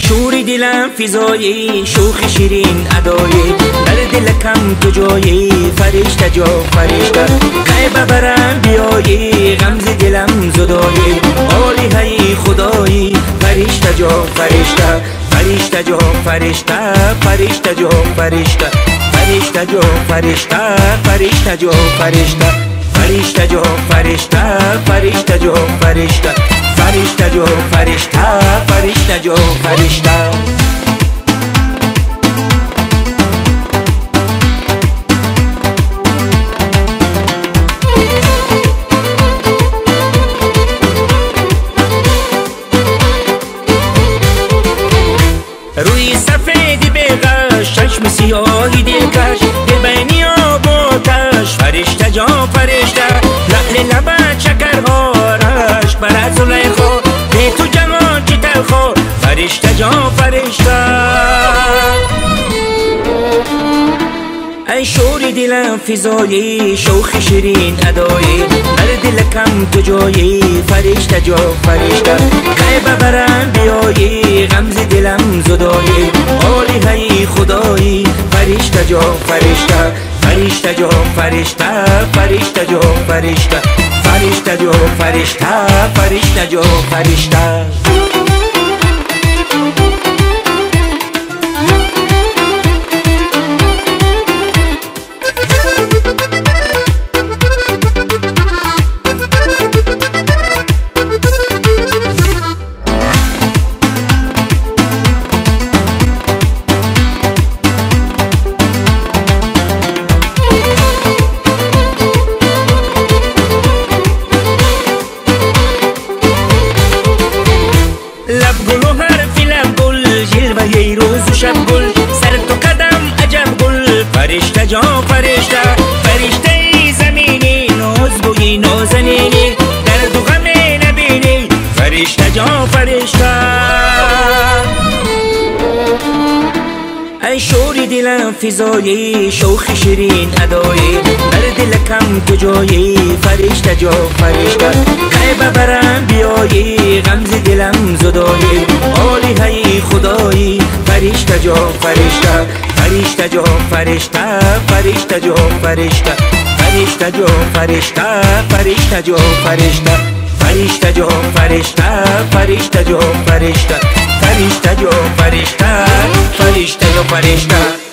شوری دلم فضایی، شوخ شیرین ادایی، در دل کم تو جایی، فرشته جا فرشته. ای ببرم بیایی، غمز دلم زدایی، عالی های خدایی، فرشته جا فرشته. فرشته جا فرشته، فرشته جا فرشته، فرشته جا فرشته، فرشته جا فرشته، فرشته جا فرشته، فرشته جا فرشته، فرشته جا فرشته، فرشته جا فرشته. روی سفید بغش، چشم سیاهی دلکش، دل بینی آب و آتش، فرشته جا فرشته. لعل لبت شکرهارش برد زلیخا، به تو جهان چی تلخا، فرشته جا فرشته. ای شوری دلم فضایی، شوخ شیرین ادایی، در دل کم تو جایی، فرشته جا فرشته. ای ببرم بیایی، غمز دلم زدایی، عالی های خدایی، فرشته جا فرشته. فرشته جا فرشته، فرشته جا فرشته، فرشته جا فرشته، فرشته جا فرشته. لب گل و حرفی لب گل، جلوه ی روز و شب گل، سر تو قدم عجب گل، فرشته جا فرشته. فرشته ی زمینی، نازگویی نازنینی، درد و غم نبینی، فرشته جا فرشته. ای شوری دلم فضایی، شوخ شیرین ادایی، در دل کم تو جایی، فرشته جا فرشته. ای ببرم بیایی، غمز دلم زدایی، عالی های خدایی، فرشته جا فرشته. فرشته جا فرشته، فرشته جا فرشته، فرشته جا فرشته، فرشته جا فرشته، فرشته جا فرشته، فرشته جا فرشته، فرشته جا فرشته، فرشته جا فرشته.